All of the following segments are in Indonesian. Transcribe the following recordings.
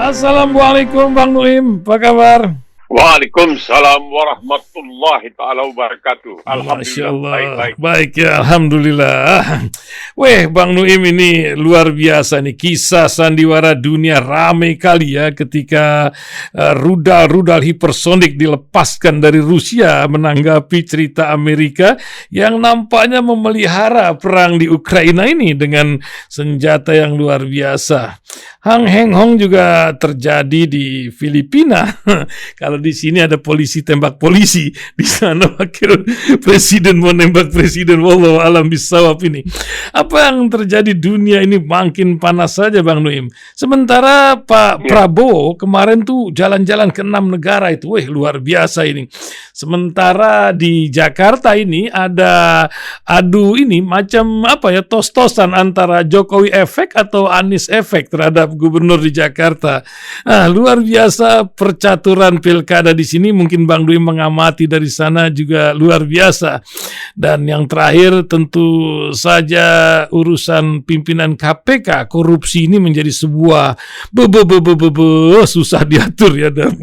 Assalamualaikum Bang Nuim, apa kabar? Waalaikumsalam warahmatullahi ta'ala wabarakatuh. Masya Alhamdulillah, Allah, baik-baik. baik ya, Alhamdulillah. Weh, Bang Nuim ini luar biasa nih, kisah sandiwara dunia ramai kali ya ketika rudal-rudal hipersonik dilepaskan dari Rusia menanggapi cerita Amerika yang nampaknya memelihara perang di Ukraina ini dengan senjata yang luar biasa. Hang Heng Hong juga terjadi di Filipina. Kalau di sini ada polisi tembak polisi, di sana wakil presiden mau nembak presiden. Wallahu alam bisawab ini. Apa yang terjadi dunia ini makin panas saja Bang Nuim. Sementara Pak Prabowo kemarin tuh jalan-jalan ke 6 negara itu, luar biasa ini. Sementara di Jakarta ini ada macam tos-tosan antara Jokowi efek atau Anies efek terhadap gubernur di Jakarta. Luar biasa percaturan pilkada di sini, mungkin Bang Dwi mengamati dari sana juga luar biasa. Dan yang terakhir tentu saja urusan pimpinan KPK, korupsi ini menjadi sebuah susah diatur ya, dan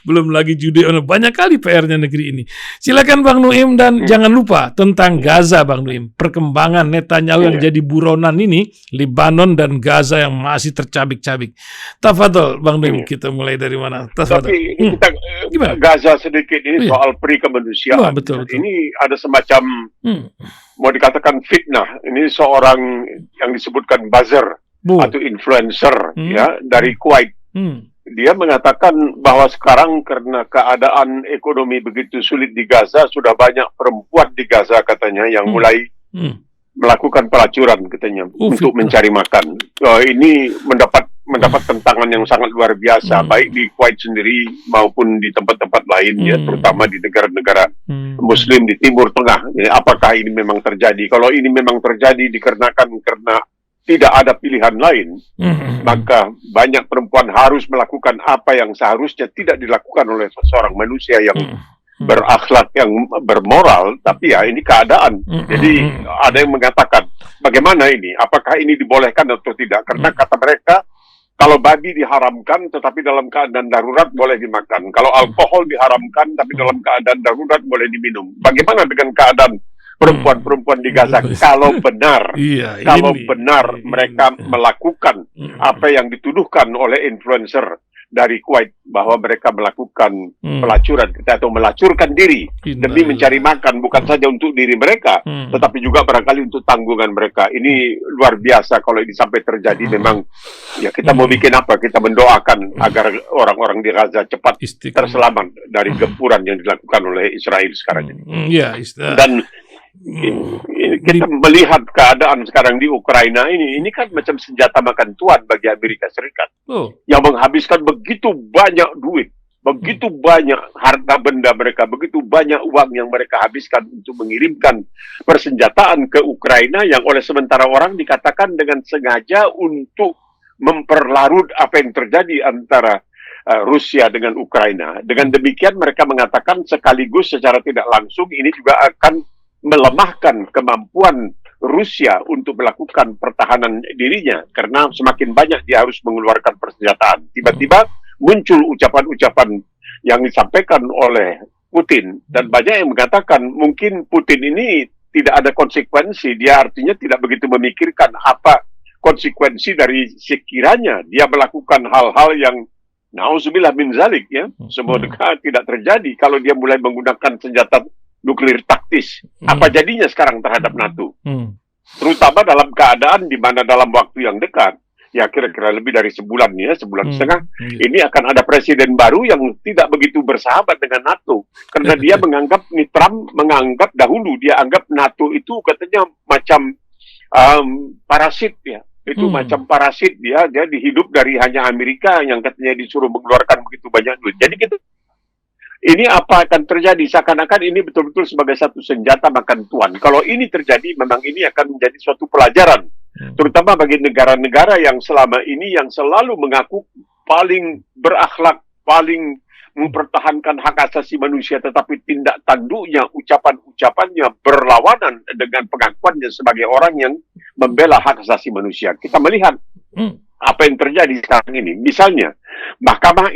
belum lagi judi, banyak kali PR-nya negeri ini. Silakan Bang Nuim, dan jangan lupa tentang Gaza Bang Nuim, perkembangan Netanyahu yang jadi buronan ini, Libanon dan Gaza yang masih tercabik-cabik. Tafadhol Bang Nuim, kita mulai dari mana? Tafadhol. Tapi kita Gaza sedikit ini soal peri kemanusiaan. Betul. Ini ada semacam mau dikatakan fitnah. Ini seorang yang disebutkan buzzer atau influencer ya dari Kuwait. Dia mengatakan bahwa sekarang karena keadaan ekonomi begitu sulit di Gaza, sudah banyak perempuan di Gaza katanya yang mulai melakukan pelacuran katanya untuk mencari makan. Ini mendapat tentangan yang sangat luar biasa, baik di Kuwait sendiri maupun di tempat-tempat lain, ya, terutama di negara-negara Muslim di Timur Tengah. Apakah ini memang terjadi? Kalau ini memang terjadi karena tidak ada pilihan lain, maka banyak perempuan harus melakukan apa yang seharusnya tidak dilakukan oleh seorang manusia yang berakhlak, yang bermoral. Tapi ya ini keadaan. Jadi ada yang mengatakan, bagaimana ini? Apakah ini dibolehkan atau tidak? Karena kata mereka, kalau babi diharamkan tetapi dalam keadaan darurat boleh dimakan. Kalau alkohol diharamkan tapi dalam keadaan darurat boleh diminum. Bagaimana dengan keadaan perempuan-perempuan di Gaza kalau benar mereka melakukan apa yang dituduhkan oleh influencer dari Kuwait, bahwa mereka melakukan pelacuran atau melacurkan diri demi mencari makan, bukan saja untuk diri mereka tetapi juga barangkali untuk tanggungan mereka. Ini luar biasa kalau ini sampai terjadi. Memang ya, kita mau bikin apa? Kita mendoakan agar orang-orang di Gaza cepat terselamat dari gempuran yang dilakukan oleh Israel sekarang ini. Dan kita melihat keadaan sekarang di Ukraina ini kan macam senjata makan tuan bagi Amerika Serikat yang menghabiskan begitu banyak duit, begitu banyak harta benda mereka, begitu banyak uang yang mereka habiskan untuk mengirimkan persenjataan ke Ukraina, yang oleh sementara orang dikatakan dengan sengaja untuk memperlarut apa yang terjadi antara Rusia dengan Ukraina. Dengan demikian mereka mengatakan sekaligus secara tidak langsung ini juga akan melemahkan kemampuan Rusia untuk melakukan pertahanan dirinya, karena semakin banyak dia harus mengeluarkan persenjataan. Tiba-tiba muncul ucapan-ucapan yang disampaikan oleh Putin, dan banyak yang mengatakan mungkin Putin ini tidak ada konsekuensi. Dia artinya tidak begitu memikirkan apa konsekuensi dari sekiranya dia melakukan hal-hal yang na'udzubillah min zalik, ya, semoga tidak terjadi. Kalau dia mulai menggunakan senjata nuklir taktis, apa jadinya sekarang terhadap NATO? Terutama dalam keadaan di mana dalam waktu yang dekat, ya kira-kira lebih dari sebulan setengah, ini akan ada presiden baru yang tidak begitu bersahabat dengan NATO. Karena dia menganggap, Trump menganggap dahulu, dia anggap NATO itu katanya macam parasit, ya. Itu macam parasit, dia dihidup dari hanya Amerika yang katanya disuruh mengeluarkan begitu banyak duit. Jadi kita ini apa akan terjadi? Seakan-akan ini betul-betul sebagai satu senjata makan tuan. Kalau ini terjadi, memang ini akan menjadi suatu pelajaran, terutama bagi negara-negara yang selama ini yang selalu mengaku paling berakhlak, paling mempertahankan hak asasi manusia, tetapi tindak tanduknya, ucapan-ucapannya berlawanan dengan pengakuannya sebagai orang yang membela hak asasi manusia. Kita melihat apa yang terjadi sekarang ini. Misalnya, Mahkamah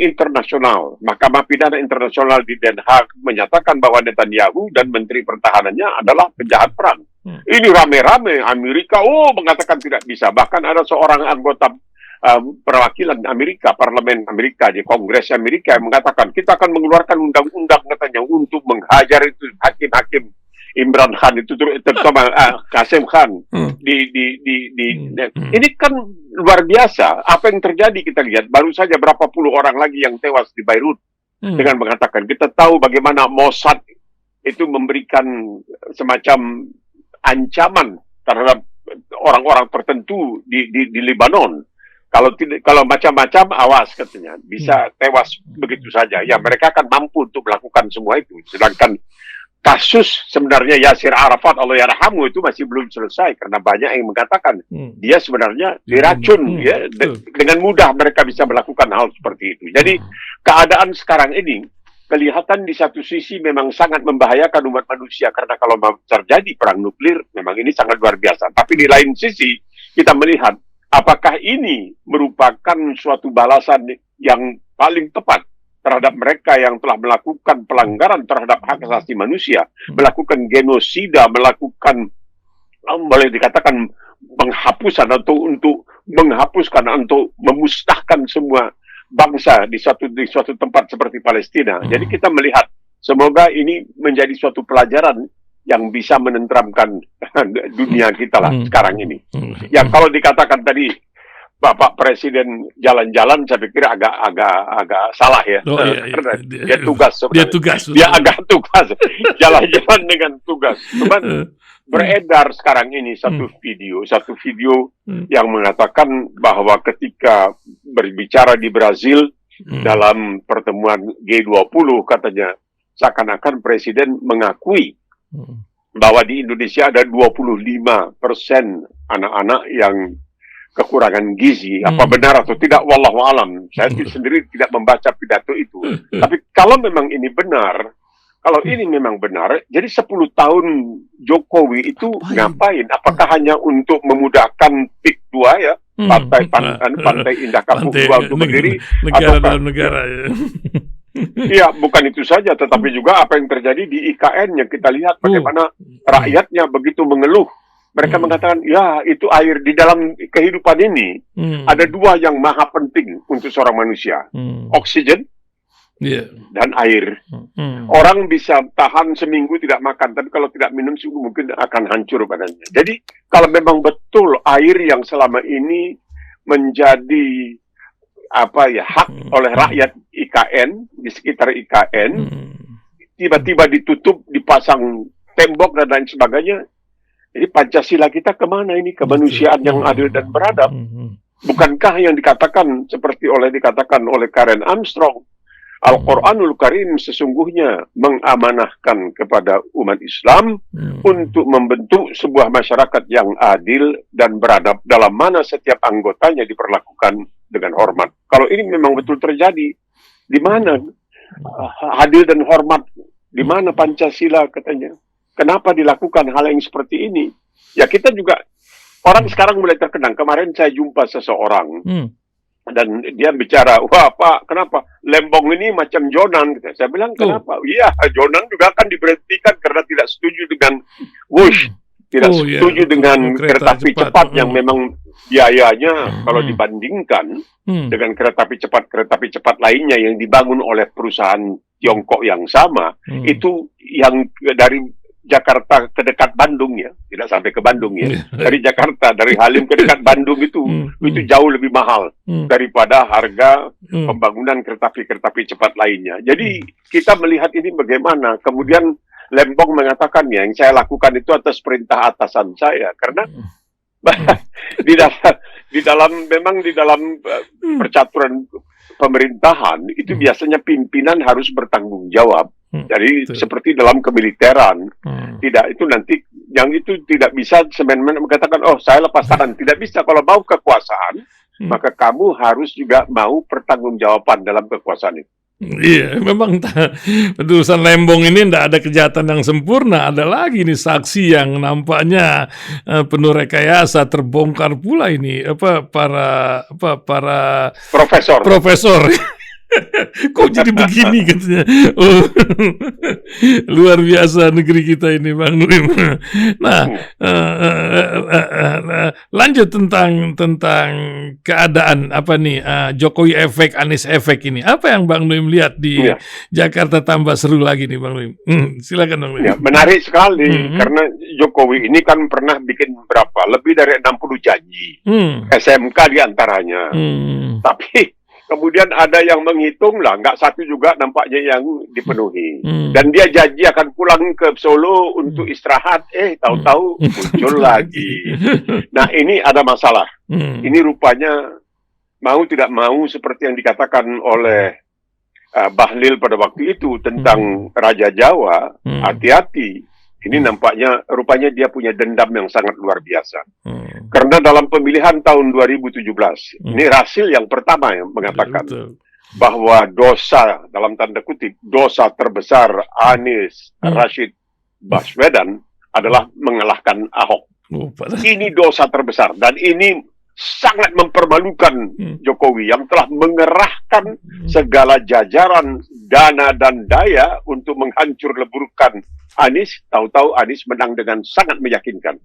Pidana Internasional di Den Haag menyatakan bahwa Netanyahu dan Menteri Pertahanannya adalah penjahat perang. Ini rame-rame Amerika, mengatakan tidak bisa. Bahkan ada seorang anggota perwakilan Amerika, Parlemen Amerika, di Kongres Amerika yang mengatakan kita akan mengeluarkan undang-undang Netanyahu untuk menghajar itu hakim-hakim Imran Khan itu, terutama Qasem Khan. Ini kan luar biasa. Apa yang terjadi kita lihat, baru saja berapa puluh orang lagi yang tewas di Beirut dengan mengatakan, kita tahu bagaimana Mossad itu memberikan semacam ancaman terhadap orang-orang tertentu di Lebanon. Kalau macam-macam, awas katanya, bisa tewas begitu saja. Ya, mereka akan mampu untuk melakukan semua itu. Sedangkan kasus sebenarnya Yasir Arafat, Allah yarhamu, itu masih belum selesai karena banyak yang mengatakan dia sebenarnya diracun. Dengan mudah mereka bisa melakukan hal seperti itu. Jadi keadaan sekarang ini kelihatan di satu sisi memang sangat membahayakan umat manusia karena kalau terjadi perang nuklir memang ini sangat luar biasa. Tapi di lain sisi kita melihat apakah ini merupakan suatu balasan yang paling tepat terhadap mereka yang telah melakukan pelanggaran terhadap hak asasi manusia, melakukan genosida, melakukan boleh dikatakan penghapusan atau untuk menghapuskan atau memusnahkan semua bangsa di suatu tempat seperti Palestina. Jadi kita melihat semoga ini menjadi suatu pelajaran yang bisa menenteramkan dunia kita lah sekarang ini. Ya kalau dikatakan tadi Bapak Presiden jalan-jalan, saya pikir agak salah ya. Karena dia tugas sebenarnya. Dia agak tugas. Jalan-jalan dengan tugas. Cuman beredar sekarang ini satu video yang mengatakan bahwa ketika berbicara di Brazil dalam pertemuan G20 katanya, seakan-akan Presiden mengakui bahwa di Indonesia ada 25% anak-anak yang kekurangan gizi. Apa benar atau tidak, wallahu alam. Saya sendiri tidak membaca pidato itu. Tapi kalau memang ini benar, jadi 10 tahun Jokowi itu ngapain? Apakah hanya untuk memudahkan PIK 2 ya? Pantai Indah Kapuk 2 untuk berdiri? Negara dalam negara ya. Iya, bukan itu saja, tetapi juga apa yang terjadi di IKN yang kita lihat bagaimana rakyatnya begitu mengeluh. Mereka mengatakan, ya itu air di dalam kehidupan ini ada dua yang maha penting untuk seorang manusia. Oksigen dan air. Orang bisa tahan seminggu tidak makan, tapi kalau tidak minum sungguh mungkin akan hancur badannya. Jadi kalau memang betul air yang selama ini menjadi hak oleh rakyat IKN, di sekitar IKN, tiba-tiba ditutup, dipasang tembok dan lain sebagainya. Jadi Pancasila kita kemana ini? Kemanusiaan yang adil dan beradab. Bukankah yang dikatakan dikatakan oleh Karen Armstrong, Al-Quranul Karim sesungguhnya mengamanahkan kepada umat Islam untuk membentuk sebuah masyarakat yang adil dan beradab, dalam mana setiap anggotanya diperlakukan dengan hormat. Kalau ini memang betul terjadi, di mana adil dan hormat? Di mana Pancasila katanya? Kenapa dilakukan hal yang seperti ini? Ya kita juga, orang sekarang mulai terkenang. Kemarin saya jumpa seseorang, dan dia bicara, wah Pak, kenapa? Lembong ini macam Jonan. Saya bilang, kenapa? Iya, Jonan juga akan diberhentikan karena tidak setuju dengan WUSH. Tidak setuju dengan kereta api cepat yang memang biayanya kalau dibandingkan dengan kereta api cepat lainnya yang dibangun oleh perusahaan Tiongkok yang sama, itu yang dari Jakarta ke dekat Bandung ya, tidak sampai ke Bandung ya. Dari Jakarta, dari Halim ke dekat Bandung itu jauh lebih mahal daripada harga pembangunan kereta api cepat lainnya. Jadi kita melihat ini bagaimana. Kemudian Lembong mengatakannya, yang saya lakukan itu atas perintah atasan saya, karena di dalam percaturan pemerintahan itu biasanya pimpinan harus bertanggung jawab. Jadi seperti dalam kemiliteran, tidak itu nanti yang itu tidak bisa semena-mena mengatakan, oh saya lepas tangan. Tidak bisa. Kalau mau kekuasaan, maka kamu harus juga mau pertanggungjawaban dalam kekuasaan itu. Iya, memang urusan Lembong ini tidak ada kejahatan yang sempurna. Ada lagi nih saksi yang nampaknya penuh rekayasa, terbongkar pula ini para profesor. Kok jadi begini katanya? Oh, luar biasa negeri kita ini, Bang Nurim. Nah, lanjut tentang keadaan apa nih Jokowi efek, Anies efek ini. Apa yang Bang Nurim lihat di Jakarta tambah seru lagi nih, Bang Nurim? Silakan, Bang Nurim. Ya, menarik sekali karena Jokowi ini kan pernah bikin lebih dari 60 janji, SMK diantaranya. Tapi kemudian ada yang menghitung lah, nggak satu juga nampaknya yang dipenuhi. Dan dia janji akan pulang ke Solo untuk istirahat, tahu-tahu muncul lagi. Nah, ini ada masalah. Ini rupanya mau tidak mau seperti yang dikatakan oleh Bahlil pada waktu itu tentang Raja Jawa, hati-hati. Ini nampaknya, rupanya dia punya dendam yang sangat luar biasa. Karena dalam pemilihan tahun 2017, ini Rasil yang pertama yang mengatakan bahwa dosa, dalam tanda kutip, dosa terbesar Anies Rashid Baswedan adalah mengalahkan Ahok. Ini dosa terbesar, dan ini sangat mempermalukan Jokowi yang telah mengerahkan segala jajaran dana dan daya untuk menghancur leburkan Anies. Tahu-tahu Anies menang dengan sangat meyakinkan,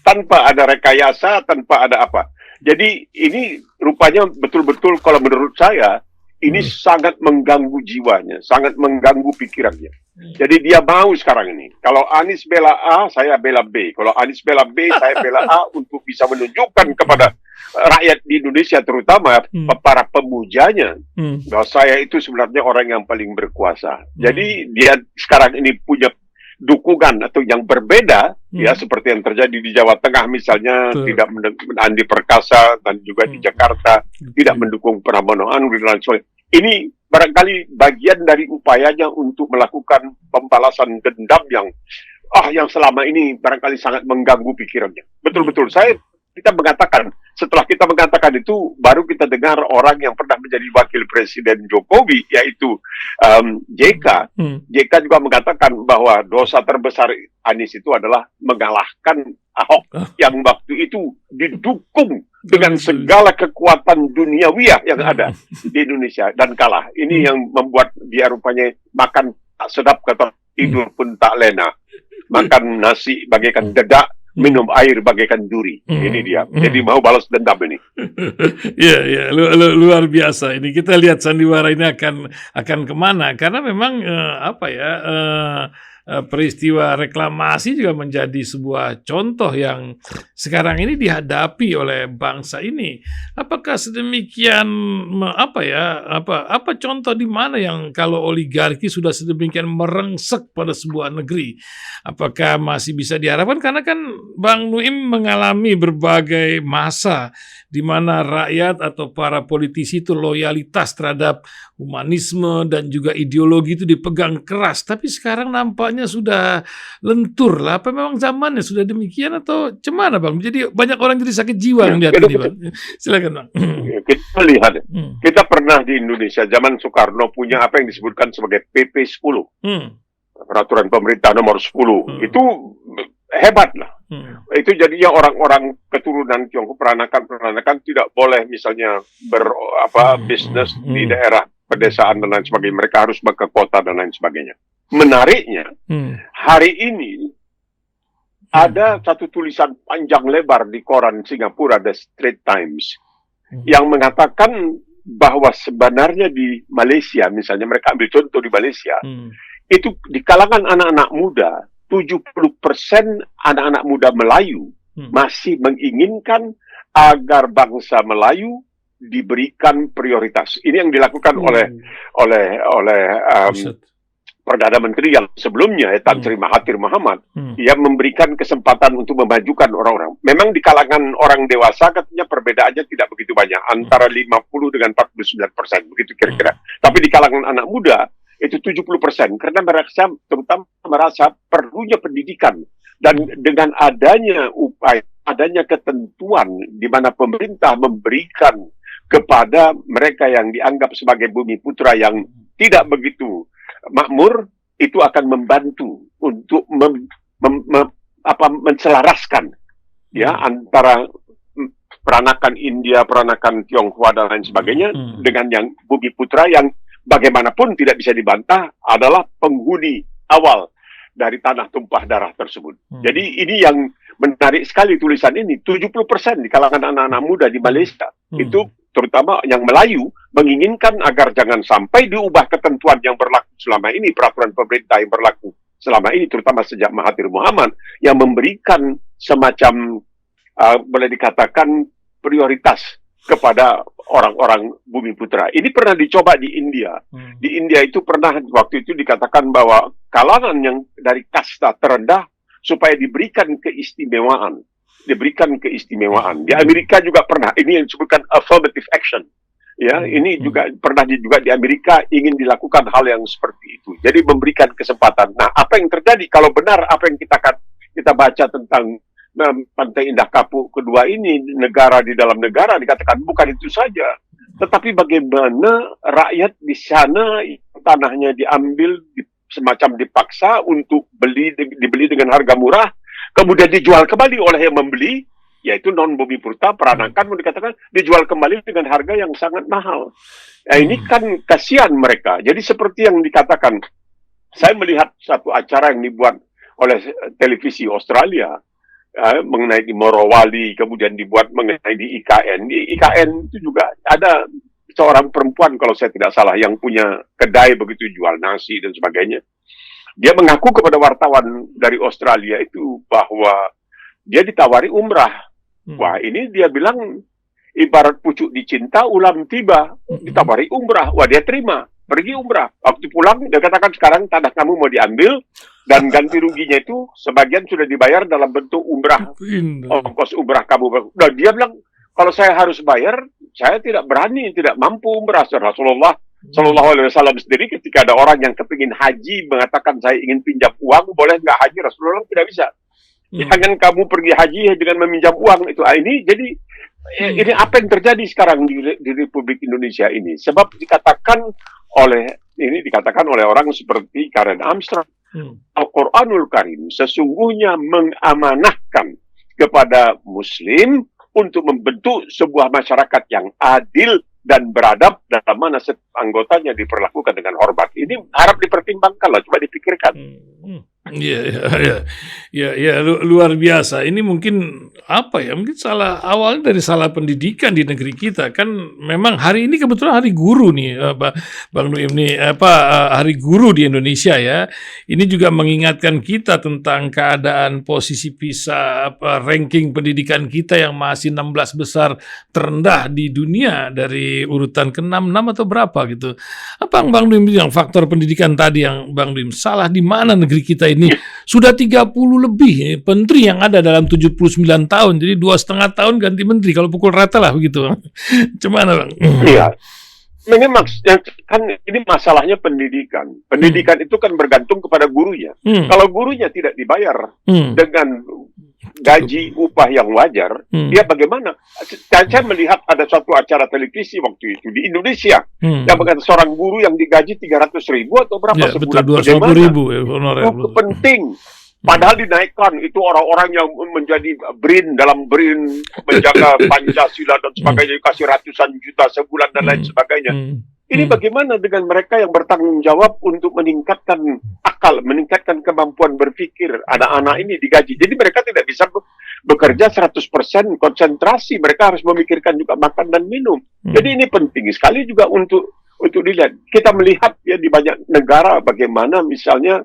tanpa ada rekayasa, tanpa ada apa. Jadi ini rupanya betul-betul kalau menurut saya ini sangat mengganggu jiwanya, sangat mengganggu pikirannya. Jadi dia mau sekarang ini, kalau Anies bela A, saya bela B. Kalau Anies bela B, saya bela A, untuk bisa menunjukkan kepada rakyat di Indonesia, terutama para pemujanya, bahwa saya itu sebenarnya orang yang paling berkuasa. Jadi dia sekarang ini punya dukungan atau yang berbeda, ya, seperti yang terjadi di Jawa Tengah misalnya, tidak mendukung Andi Perkasa, dan juga di Jakarta tidak mendukung Pramono Anung dan lain sebagainya. Ini barangkali bagian dari upayanya untuk melakukan pembalasan dendam yang selama ini barangkali sangat mengganggu pikirannya. Betul-betul, kita mengatakan, setelah kita mengatakan itu, baru kita dengar orang yang pernah menjadi wakil presiden Jokowi, yaitu JK. JK juga mengatakan bahwa dosa terbesar Anies itu adalah mengalahkan Ahok, yang waktu itu didukung dengan segala kekuatan duniawiah yang ada di Indonesia, dan kalah. Ini yang membuat dia rupanya makan tak sedap, kata tidur pun tak lena. Makan nasi bagaikan dedak, minum air bagaikan duri. Ini dia. Jadi mau balas dendam ini. Ya, luar biasa. Ini kita lihat sandiwara ini akan kemana? Karena memang peristiwa reklamasi juga menjadi sebuah contoh yang sekarang ini dihadapi oleh bangsa ini. Apakah sedemikian apa contoh di mana yang kalau oligarki sudah sedemikian merengsek pada sebuah negeri? Apakah masih bisa diharapkan? Karena kan Bang Nuim mengalami berbagai masa di mana rakyat atau para politisi itu loyalitas terhadap humanisme dan juga ideologi itu dipegang keras. Tapi sekarang nampaknya sudah lentur lah. Apa memang zamannya sudah demikian atau cemana, Bang? Jadi banyak orang jadi sakit jiwa yang lihat ini, Bang. Silakan, Bang. Kita lihat, kita pernah di Indonesia zaman Soekarno punya apa yang disebutkan sebagai PP 10. Peraturan pemerintah nomor 10. Itu hebat lah. Itu jadinya orang-orang keturunan Tiongkok, peranakan tidak boleh misalnya bisnis di daerah pedesaan dan lain sebagainya. Mereka harus ke kota dan lain sebagainya. Menariknya, hari ini ada satu tulisan panjang lebar di koran Singapura, The Straits Times, yang mengatakan bahwa sebenarnya di Malaysia, misalnya mereka ambil contoh di Malaysia, itu di kalangan anak-anak muda, 70% anak-anak muda Melayu masih menginginkan agar bangsa Melayu diberikan prioritas. Ini yang dilakukan oleh Perdana Menteri yang sebelumnya, Tan Sri Mahathir Mohamad. Ia memberikan kesempatan untuk memajukan orang-orang. Memang di kalangan orang dewasa katanya perbedaannya tidak begitu banyak, antara 50 dengan 49%, begitu kira-kira. Tapi di kalangan anak muda itu 70%, karena mereka terutama merasa perlunya pendidikan, dan dengan adanya ketentuan di mana pemerintah memberikan kepada mereka yang dianggap sebagai bumi putra yang tidak begitu makmur, itu akan membantu untuk menselaraskan ya antara peranakan India, peranakan Tionghoa dan lain sebagainya dengan yang bumi putra yang bagaimanapun tidak bisa dibantah adalah penghuni awal dari tanah tumpah darah tersebut. Jadi ini yang menarik sekali tulisan ini. 70% di kalangan anak-anak muda di Malaysia itu terutama yang Melayu menginginkan agar jangan sampai diubah ketentuan yang berlaku selama ini, peraturan pemerintah yang berlaku selama ini, terutama sejak Mahathir Mohamad yang memberikan semacam boleh dikatakan prioritas kepada orang-orang bumi putra. Ini pernah dicoba di India. Di India itu pernah waktu itu dikatakan bahwa kalangan yang dari kasta terendah supaya diberikan keistimewaan. Di Amerika juga pernah. Ini yang disebutkan affirmative action. Ya, ini juga pernah juga di Amerika ingin dilakukan hal yang seperti itu. Jadi memberikan kesempatan. Nah, apa yang terjadi kalau benar apa yang kita baca tentang Pantai Indah Kapuk kedua ini, negara di dalam negara, dikatakan bukan itu saja, tetapi bagaimana rakyat di sana tanahnya diambil semacam dipaksa untuk dibeli dengan harga murah, kemudian dijual kembali oleh yang membeli, yaitu non bumi putra, peranakan, mau dikatakan dijual kembali dengan harga yang sangat mahal. Nah, ini kan kasihan mereka. Jadi seperti yang dikatakan, saya melihat satu acara yang dibuat oleh televisi Australia mengenai di Morowali, kemudian dibuat mengenai di IKN. Di IKN itu juga ada seorang perempuan, kalau saya tidak salah, yang punya kedai begitu, jual nasi dan sebagainya. Dia mengaku kepada wartawan dari Australia itu bahwa dia ditawari umrah. Wah, ini dia bilang ibarat pucuk dicinta, ulam tiba. Ditawari umrah. Wah, dia terima. Pergi umrah. Waktu pulang, dia katakan sekarang tanah kamu mau diambil, dan ganti ruginya itu sebagian sudah dibayar dalam bentuk umrah. Ongkos umrah kamu. Dan dia bilang, kalau saya harus bayar, saya tidak berani, tidak mampu umrah. Rasulullah Sallallahu Alaihi Wasallam sendiri ketika ada orang yang kepingin haji mengatakan saya ingin pinjam uang, boleh nggak haji? Rasulullah tidak bisa. Jangan kamu pergi haji dengan meminjam uang itu. Ini jadi ini apa yang terjadi sekarang di Republik Indonesia ini? Sebab dikatakan oleh orang seperti Karen Armstrong, Al-Quranul Karim sesungguhnya mengamanahkan kepada Muslim untuk membentuk sebuah masyarakat yang adil dan beradab, dalam mana setiap anggotanya diperlakukan dengan hormat. Ini harap dipertimbangkanlah, coba dipikirkan. Luar biasa. Ini mungkin mungkin awalnya dari salah pendidikan di negeri kita. Kan memang hari ini kebetulan hari guru nih, Bang Nuim nih, hari guru di Indonesia ya. Ini juga mengingatkan kita tentang keadaan posisi PISA, ranking pendidikan kita yang masih 16 besar terendah di dunia dari urutan ke-6 atau berapa gitu. Apa yang Bang Nuim bilang faktor pendidikan tadi yang Bang Nuim salah di mana negeri kita ini? Sudah 30 lebih menteri yang ada dalam 79 tahun. Jadi 2,5 tahun ganti menteri kalau pukul rata lah begitu. Cuman Bang? Iya. Ini masalahnya pendidikan. Pendidikan itu kan bergantung kepada gurunya. Kalau gurunya tidak dibayar dengan gaji upah yang wajar, dia bagaimana? Saya melihat ada suatu acara televisi waktu itu di Indonesia yang berkata seorang guru yang digaji 300.000 atau berapa sebulan. Betul, 250.000 itu penting. Padahal dinaikkan itu orang-orang yang menjadi dalam BRIN menjaga Pancasila dan sebagainya, dikasih ratusan juta sebulan dan lain sebagainya. Ini bagaimana dengan mereka yang bertanggung jawab untuk meningkatkan akal, meningkatkan kemampuan berpikir anak-anak ini digaji. Jadi mereka tidak bisa bekerja 100% konsentrasi, mereka harus memikirkan juga makan dan minum. Jadi ini penting sekali juga untuk dilihat. Kita melihat ya di banyak negara bagaimana misalnya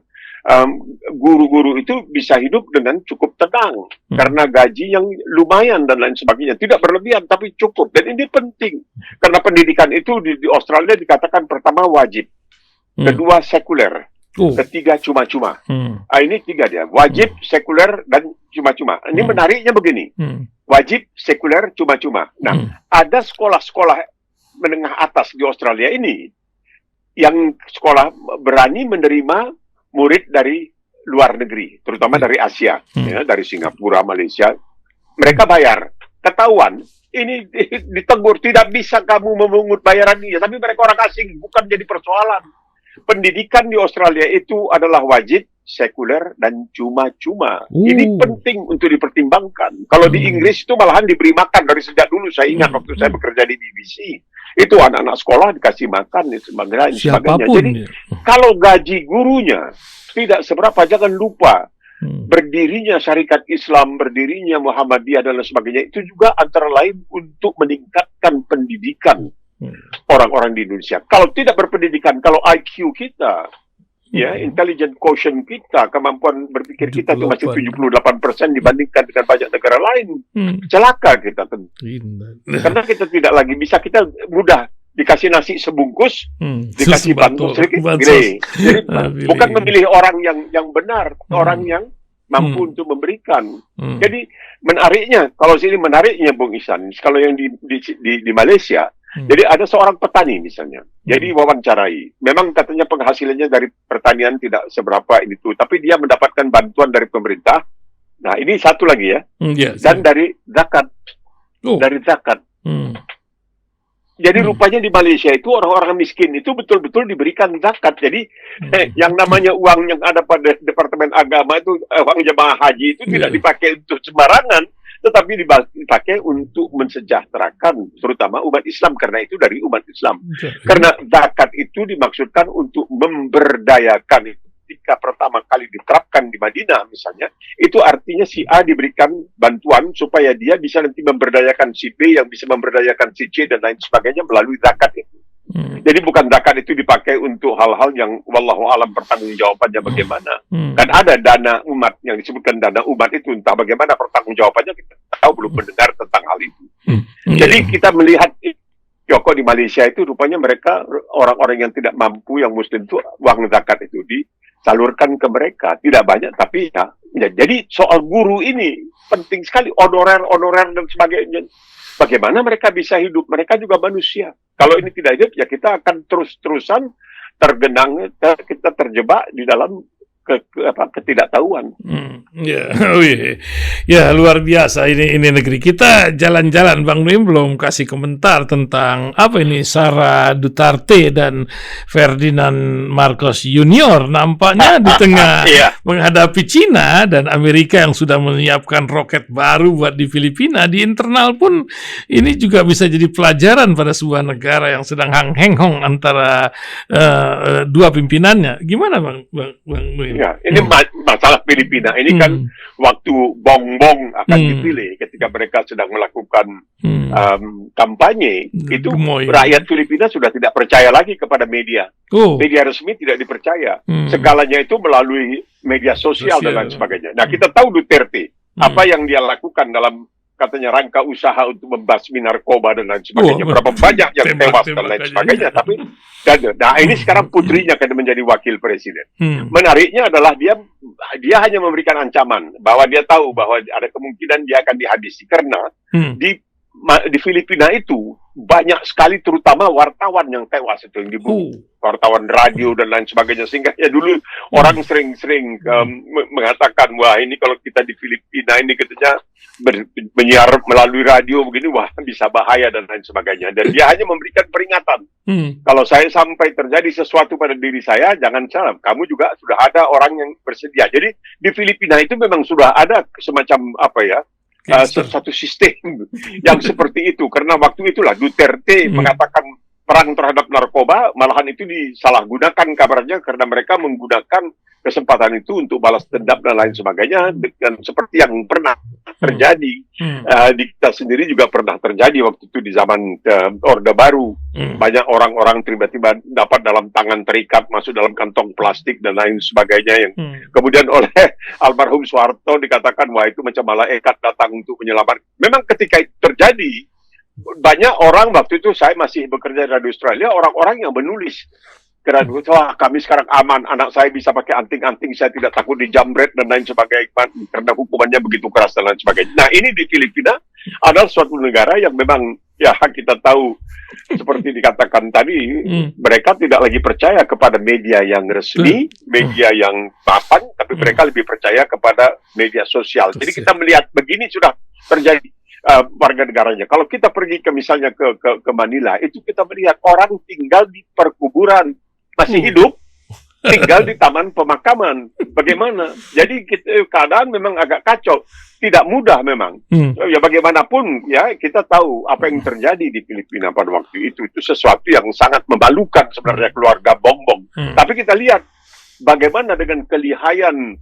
guru-guru itu bisa hidup dengan cukup tenang karena gaji yang lumayan dan lain sebagainya, tidak berlebihan tapi cukup. Dan ini penting karena pendidikan itu di Australia dikatakan pertama wajib, kedua sekuler, ketiga cuma-cuma. Ini tiga dia, wajib, sekuler dan cuma-cuma. Ini menariknya begini, wajib, sekuler, cuma-cuma. Nah, ada sekolah-sekolah menengah atas di Australia ini yang sekolah berani menerima murid dari luar negeri, terutama dari Asia, ya, dari Singapura, Malaysia. Mereka bayar. Ketahuan, ini ditegur, tidak bisa kamu memungut bayaran dia, tapi mereka orang asing, bukan jadi persoalan. Pendidikan di Australia itu adalah wajib, sekuler, dan cuma-cuma. Ini penting untuk dipertimbangkan. Kalau di Inggris itu malahan diberi makan dari sejak dulu. Saya ingat waktu saya bekerja di BBC, itu anak-anak sekolah dikasih makan, sebagainya. Jadi kalau gaji gurunya tidak seberapa, jangan lupa berdirinya Syarikat Islam, berdirinya Muhammadiyah dan lain sebagainya, itu juga antara lain untuk meningkatkan pendidikan orang-orang di Indonesia. Kalau tidak berpendidikan, kalau IQ kita, ya, intelligent quotient kita, kemampuan berpikir kita itu masih 78% dibandingkan dengan banyak negara lain, celaka kita tentu. Karena kita tidak lagi bisa, kita mudah dikasih nasi sebungkus, dikasih bantu sedikit, jadi bukan memilih orang yang benar, orang yang mampu untuk memberikan. Jadi menariknya, kalau sini menariknya Bung Ihsan, kalau yang di Malaysia, jadi ada seorang petani misalnya, jadi wawancarai. Memang katanya penghasilannya dari pertanian tidak seberapa itu, tapi dia mendapatkan bantuan dari pemerintah. Nah ini satu lagi ya, dan dari zakat, dari zakat. Jadi rupanya di Malaysia itu orang-orang miskin itu betul-betul diberikan zakat. Jadi yang namanya uang yang ada pada Departemen Agama itu, uang jemaah haji itu tidak dipakai untuk sembarangan, tetapi dipakai untuk mensejahterakan terutama umat Islam, karena itu dari umat Islam. Karena zakat itu dimaksudkan untuk memberdayakan. Ketika pertama kali diterapkan di Madinah misalnya, itu artinya si A diberikan bantuan supaya dia bisa nanti memberdayakan si B, yang bisa memberdayakan si C dan lain sebagainya melalui zakat itu. Jadi bukan zakat itu dipakai untuk hal-hal yang wallahu alam pertanggungjawabannya bagaimana. Kan ada dana umat yang disebutkan dana umat itu, entah bagaimana pertanggungjawabannya kita tahu, belum mendengar tentang hal itu. Jadi kita melihat Joko di Malaysia itu rupanya mereka orang-orang yang tidak mampu, yang muslim itu uang zakat itu disalurkan ke mereka, tidak banyak tapi ya. Jadi soal guru ini penting sekali, honorer dan sebagainya. Bagaimana mereka bisa hidup? Mereka juga manusia. Kalau ini tidak hidup, ya kita akan terus-terusan tergenang, kita terjebak di dalam ketidaktahuan. Ya, luar biasa ini negeri kita. Jalan-jalan Bang Nuim belum kasih komentar tentang apa ini Sara Duterte dan Ferdinand Marcos Junior, nampaknya di tengah menghadapi Cina dan Amerika yang sudah menyiapkan roket baru buat di Filipina. Di internal pun ini juga bisa jadi pelajaran pada sebuah negara yang sedang hang-heng-hong antara dua pimpinannya. Gimana Bang Nuim? Ya, ini masalah Filipina. Ini kan waktu Bongbong akan dipilih, ketika mereka sedang melakukan kampanye, itu rakyat Filipina sudah tidak percaya lagi kepada media. Media resmi tidak dipercaya. Segalanya itu melalui media sosial dan lain sebagainya. Nah, kita tahu Duterte, apa yang dia lakukan dalam katanya rangka usaha untuk membasmi narkoba dan lain sebagainya. Berapa banyak yang tewas dan lain sebagainya. Tapi nah ini sekarang putrinya akan menjadi wakil presiden. Menariknya adalah dia hanya memberikan ancaman bahwa dia tahu bahwa ada kemungkinan dia akan dihabisi, karena di Filipina itu banyak sekali terutama wartawan yang tewas itu, yang dibunuh, wartawan radio dan lain sebagainya, sehingga ya dulu orang sering-sering mengatakan, wah ini kalau kita di Filipina ini katanya menyiar melalui radio begini, wah bisa bahaya dan lain sebagainya. Dan dia hanya memberikan peringatan, kalau saya sampai terjadi sesuatu pada diri saya, jangan salah, kamu juga sudah ada orang yang bersedia. Jadi di Filipina itu memang sudah ada semacam satu sistem yang seperti itu, karena waktu itulah Duterte mengatakan perang terhadap narkoba, malahan itu disalahgunakan kabarnya, karena mereka menggunakan kesempatan itu untuk balas dendam dan lain sebagainya, dan seperti yang pernah terjadi di kita sendiri juga pernah terjadi waktu itu di zaman Orde Baru. Banyak orang-orang tiba-tiba dapat dalam tangan terikat, masuk dalam kantong plastik dan lain sebagainya, yang kemudian oleh almarhum Soeharto dikatakan, wah itu macam malaikat datang untuk menyelamatkan. Memang ketika itu terjadi, banyak orang waktu itu, saya masih bekerja di Radio Australia, orang-orang yang menulis, karena wah kami sekarang aman, anak saya bisa pakai anting-anting, saya tidak takut dijamret dan lain sebagainya, karena hukumannya begitu keras dan lain sebagainya. Nah ini di Filipina adalah suatu negara yang memang ya kita tahu seperti dikatakan tadi, mereka tidak lagi percaya kepada media yang resmi, media yang mapan, tapi mereka lebih percaya kepada media sosial. Jadi kita melihat begini sudah terjadi. warga negaranya. Kalau kita pergi misalnya ke Manila, itu kita melihat orang tinggal di perkuburan, masih hidup, tinggal di taman pemakaman. Bagaimana? Jadi keadaan memang agak kacau. Tidak mudah memang. Ya bagaimanapun ya kita tahu apa yang terjadi di Filipina pada waktu itu. Itu sesuatu yang sangat memalukan sebenarnya keluarga Bongbong. Tapi kita lihat bagaimana dengan kelihayan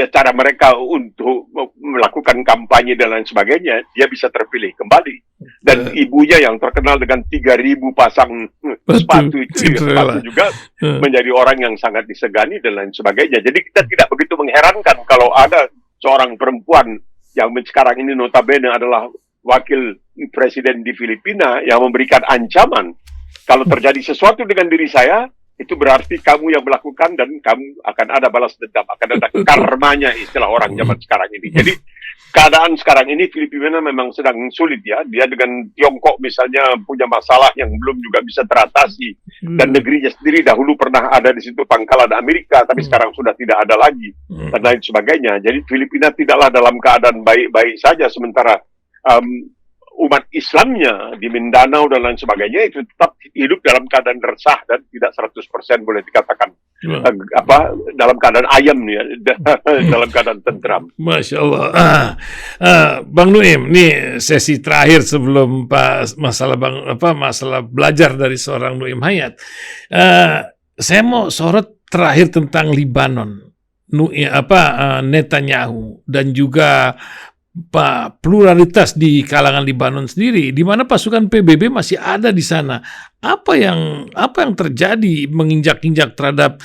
cara mereka untuk melakukan kampanye dan lain sebagainya, dia bisa terpilih kembali. Dan ibunya yang terkenal dengan 3.000 pasang sepatu itu juga menjadi orang yang sangat disegani dan lain sebagainya. Jadi kita tidak begitu mengherankan kalau ada seorang perempuan yang sekarang ini notabene adalah wakil presiden di Filipina yang memberikan ancaman. Kalau terjadi sesuatu dengan diri saya, itu berarti kamu yang melakukan dan kamu akan ada balas dendam, akan ada karmanya istilah orang zaman sekarang ini. Jadi keadaan sekarang ini Filipina memang sedang sulit ya. Dia dengan Tiongkok misalnya punya masalah yang belum juga bisa teratasi. Dan negerinya sendiri dahulu pernah ada di situ pangkalan Amerika, tapi sekarang sudah tidak ada lagi. Dan lain sebagainya. Jadi Filipina tidaklah dalam keadaan baik-baik saja, sementara umat Islamnya di Mindanao dan lain sebagainya itu tetap hidup dalam keadaan resah dan tidak 100% boleh dikatakan dalam keadaan ayam ya, dalam keadaan tentram. Masya Allah. Bang Nuim, ini sesi terakhir sebelum masalah belajar dari seorang Nuim Hayat. Saya mau sorot terakhir tentang Libanon, Netanyahu dan juga pluralitas di kalangan Libanon sendiri, di mana pasukan PBB masih ada di sana. Apa yang terjadi menginjak-injak terhadap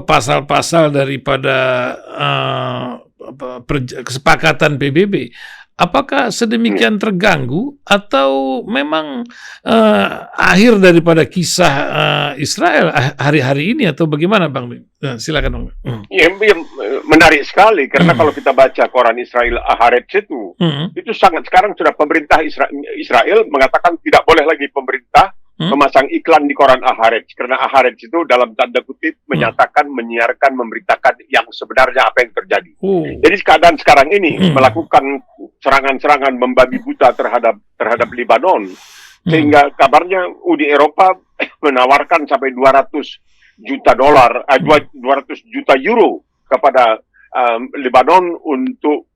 pasal-pasal daripada kesepakatan PBB? Apakah sedemikian terganggu atau memang akhir daripada kisah Israel hari-hari ini atau bagaimana, Bang? Silakan, Bang. Ya, menarik sekali karena kalau kita baca koran Israel Haaretz itu sangat sekarang sudah pemerintah Israel mengatakan tidak boleh lagi pemerintah memasang iklan di koran Haaretz karena Haaretz itu dalam tanda kutip menyatakan, menyiarkan, memberitakan yang sebenarnya apa yang terjadi. Jadi keadaan sekarang ini melakukan serangan-serangan membabi buta terhadap Libanon sehingga kabarnya Uni Eropa menawarkan sampai 200 juta euro kepada Libanon untuk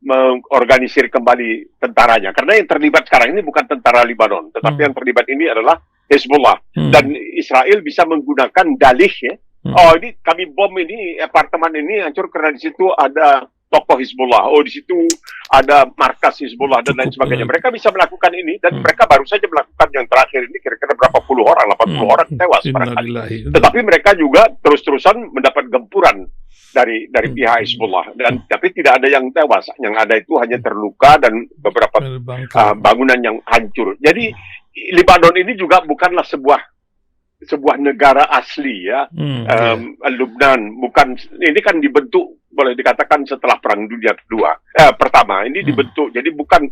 mengorganisir kembali tentaranya. Karena yang terlibat sekarang ini bukan tentara Libanon, tetapi yang terlibat ini adalah Hezbollah. Dan Israel bisa menggunakan dalih ya. Oh, ini kami bom ini, apartemen ini hancur karena di situ ada tokoh Hezbollah. Oh, di situ ada markas Hezbollah dan lain sebagainya. Mereka bisa melakukan ini dan mereka baru saja melakukan yang terakhir ini kira-kira berapa puluh orang, 80 orang tewas barangkali. Tetapi mereka juga terus-terusan mendapat gempuran dari pihak Hezbollah tapi tidak ada yang tewas, yang ada itu hanya terluka dan beberapa bangunan yang hancur. Jadi Libanon ini juga bukanlah sebuah negara asli ya. Lebanon bukan, ini kan dibentuk boleh dikatakan setelah Perang Dunia Pertama ini dibentuk, jadi bukan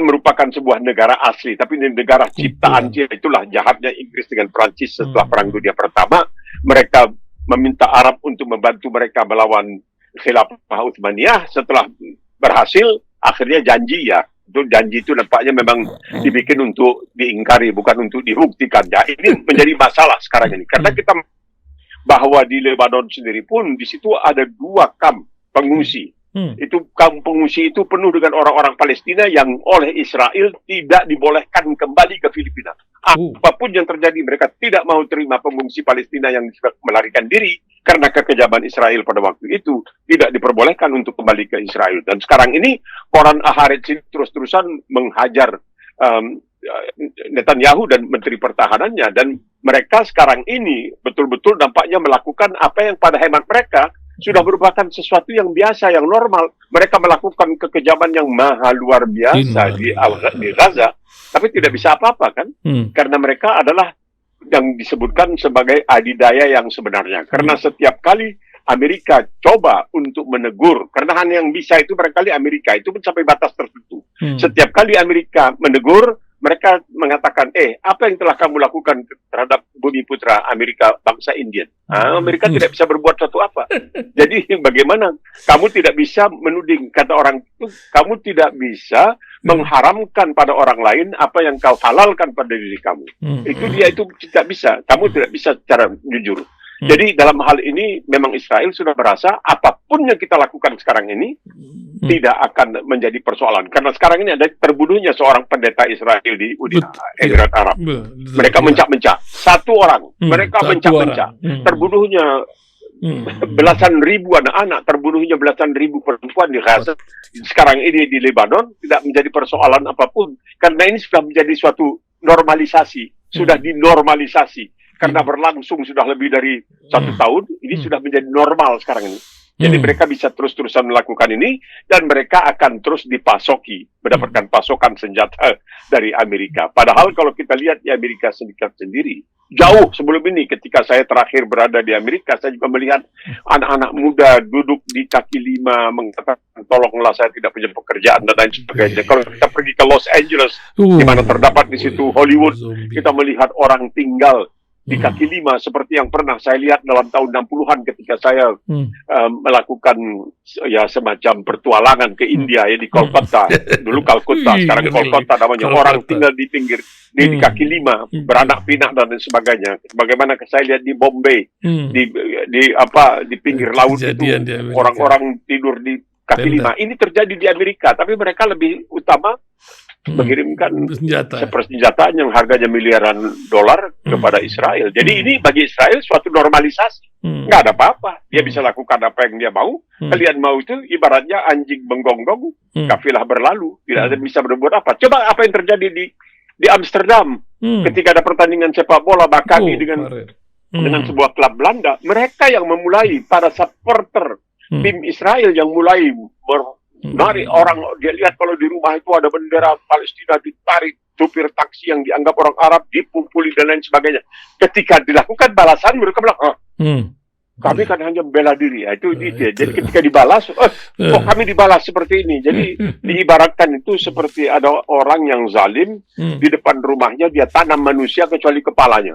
merupakan sebuah negara asli, tapi ini negara ciptaan. Itulah jahatnya Inggris dengan Prancis setelah Perang Dunia Pertama. Mereka meminta Arab untuk membantu mereka melawan Khilafah Utsmaniyah. Setelah berhasil, akhirnya janji ya. Janji itu nampaknya memang dibikin untuk diingkari, bukan untuk dibuktikan. Ya, ini menjadi masalah sekarang ini. Karena kita bahwa di Lebanon sendiri pun di situ ada 2 kamp pengungsi. Itu kamp pengungsi itu penuh dengan orang-orang Palestina yang oleh Israel tidak dibolehkan kembali ke Filipina. Apapun yang terjadi, mereka tidak mau terima pengungsi Palestina yang melarikan diri karena kekejaman Israel pada waktu itu tidak diperbolehkan untuk kembali ke Israel. Dan sekarang ini koran Haaretz terus-terusan menghajar Netanyahu dan Menteri Pertahanannya, dan mereka sekarang ini betul-betul nampaknya melakukan apa yang pada hemat mereka sudah merupakan sesuatu yang biasa, yang normal. Mereka melakukan kekejaman yang maha luar biasa di Gaza, tapi tidak bisa apa-apa kan? Karena mereka adalah yang disebutkan sebagai adidaya yang sebenarnya. Karena setiap kali Amerika coba untuk menegur, karena hanya yang bisa itu barangkali Amerika, itu pun sampai batas tertentu. Setiap kali Amerika menegur, mereka mengatakan, apa yang telah kamu lakukan terhadap bumi putra Amerika bangsa Indian. Amerika tidak bisa berbuat sesuatu apa. Jadi bagaimana? Kamu tidak bisa menuding, kata orang itu, kamu tidak bisa mengharamkan pada orang lain apa yang kau halalkan pada diri kamu. Itu tidak bisa. Kamu tidak bisa secara jujur. Jadi dalam hal ini memang Israel sudah merasa apapun yang kita lakukan sekarang ini tidak akan menjadi persoalan. Karena sekarang ini ada terbunuhnya seorang pendeta Israel di Uni Emirat Arab. Mereka mencak-mencak. Satu orang. Mereka mencak-mencak. Terbunuhnya belasan ribu anak-anak, terbunuhnya belasan ribu perempuan di Gaza. Sekarang ini di Lebanon tidak menjadi persoalan apapun. Karena ini sudah menjadi suatu normalisasi. Sudah dinormalisasi. Karena berlangsung sudah lebih dari 1 tahun, ini sudah menjadi normal sekarang ini. Jadi mereka bisa terus-terusan melakukan ini, dan mereka akan terus dipasoki, mendapatkan pasokan senjata dari Amerika. Padahal kalau kita lihat di Amerika Serikat sendiri, jauh sebelum ini, ketika saya terakhir berada di Amerika, saya juga melihat anak-anak muda duduk di kaki lima, mengatakan, tolonglah saya tidak punya pekerjaan, dan lain sebagainya. Kalau kita pergi ke Los Angeles, di mana terdapat di situ Hollywood, kita melihat orang tinggal di kaki lima seperti yang pernah saya lihat dalam tahun 60-an ketika saya melakukan ya semacam pertualangan ke India ya di Kolkata. Dulu Kalkutta, sekarang Kolkata namanya. Orang tinggal di pinggir di kaki lima, beranak pinak dan sebagainya. Bagaimana saya lihat di Bombay, di pinggir laut itu orang-orang tidur di kaki lima. Ini terjadi di Amerika, tapi mereka lebih utama mengirimkan persenjataan yang harganya miliaran dolar kepada Israel. Jadi ini bagi Israel suatu normalisasi. Nggak ada apa-apa. Dia bisa lakukan apa yang dia mau. Kalian mau itu ibaratnya anjing menggonggong, kafilah berlalu. Tidak ada bisa berbuat apa. Coba apa yang terjadi di Amsterdam ketika ada pertandingan sepak bola Bakami dengan sebuah klub Belanda. Mereka yang memulai, para supporter tim Israel yang mulai menarik orang. Dia lihat kalau di rumah itu ada bendera Palestina ditarik, supir taksi yang dianggap orang Arab dipukuli dan lain sebagainya. Ketika dilakukan balasan, mereka bilang, kami kan hanya membela diri. Itu dia. Jadi ketika dibalas, kok kami dibalas seperti ini. Jadi diibaratkan itu seperti ada orang yang zalim di depan rumahnya, dia tanam manusia kecuali kepalanya.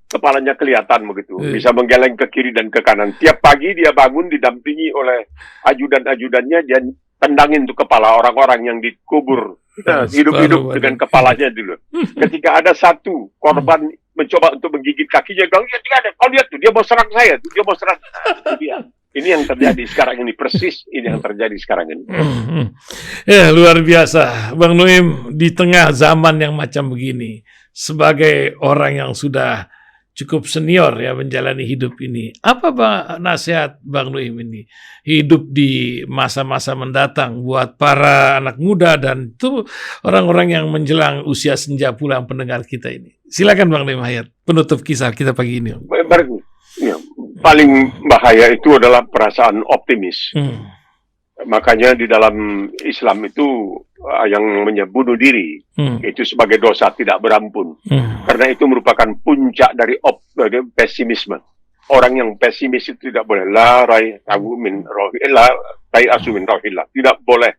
Kepalanya kelihatan begitu, bisa menggeleng ke kiri dan ke kanan. Tiap pagi dia bangun didampingi oleh ajudan-ajudannya, dia tendangin tuh kepala orang-orang yang dikubur hidup-hidup dengan kepalanya dulu. Ketika ada satu korban mencoba untuk menggigit kakinya, bilang, kau lihat tuh, dia mau serang saya, dia mau serang. Itu dia. Ini yang terjadi sekarang ini, persis ini yang terjadi sekarang ini. Ya, luar biasa. Bang Nuim, di tengah zaman yang macam begini, sebagai orang yang sudah cukup senior ya menjalani hidup ini, apa nasihat Bang Nuim ini hidup di masa-masa mendatang buat para anak muda dan itu orang-orang yang menjelang usia senja pulang pendengar kita ini? Silakan Bang Nuim Hayat, penutup kisah kita pagi ini. Ya, paling bahaya itu adalah perasaan optimis. Makanya di dalam Islam itu yang bunuh diri itu sebagai dosa tidak berampun. Karena itu merupakan puncak dari pesimisme. Orang yang pesimis itu tidak boleh tidak boleh.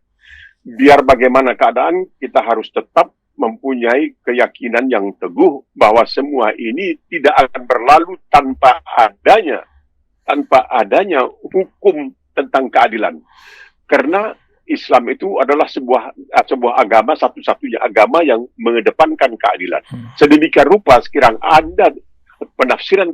Biar bagaimana keadaan, kita harus tetap mempunyai keyakinan yang teguh bahwa semua ini tidak akan berlalu tanpa adanya hukum tentang keadilan. Karena Islam itu adalah sebuah agama, satu-satunya agama yang mengedepankan keadilan. Sedemikian rupa sekiranya ada penafsiran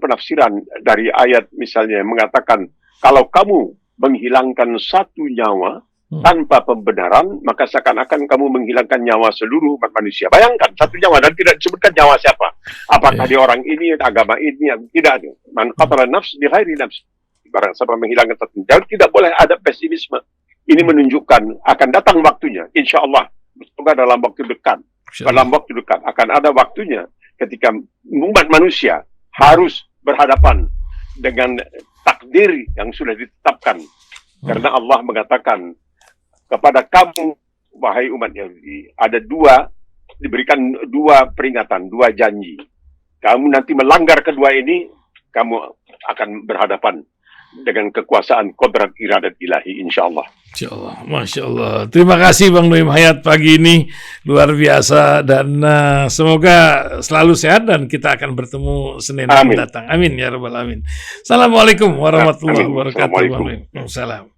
dari ayat misalnya yang mengatakan, kalau kamu menghilangkan satu nyawa tanpa pembenaran, maka seakan-akan kamu menghilangkan nyawa seluruh umat manusia. Bayangkan, satu nyawa dan tidak disebutkan nyawa siapa. Apakah dia orang ini, agama ini, yang tidak ada. Man qatala nafs bi ghairi nafs. Barang siapa menghilangkan satu nyawa, tidak boleh ada pesimisme. Ini menunjukkan akan datang waktunya, insya Allah, semoga dalam waktu dekat. Dalam waktu dekat akan ada waktunya ketika umat manusia harus berhadapan dengan takdir yang sudah ditetapkan. Karena Allah mengatakan kepada kamu, wahai umat Yahudi, diberikan dua peringatan, dua janji. Kamu nanti melanggar kedua ini, kamu akan berhadapan dengan kekuasaan kodrat iradat ilahi, insyaAllah. InsyaAllah, Masya Allah. Terima kasih Bang Nuim Hayat pagi ini, luar biasa, dan semoga selalu sehat dan kita akan bertemu Senin mendatang. Amin ya Rabbal Alamin. Assalamualaikum warahmatullahi wabarakatuh. Assalamualaikum.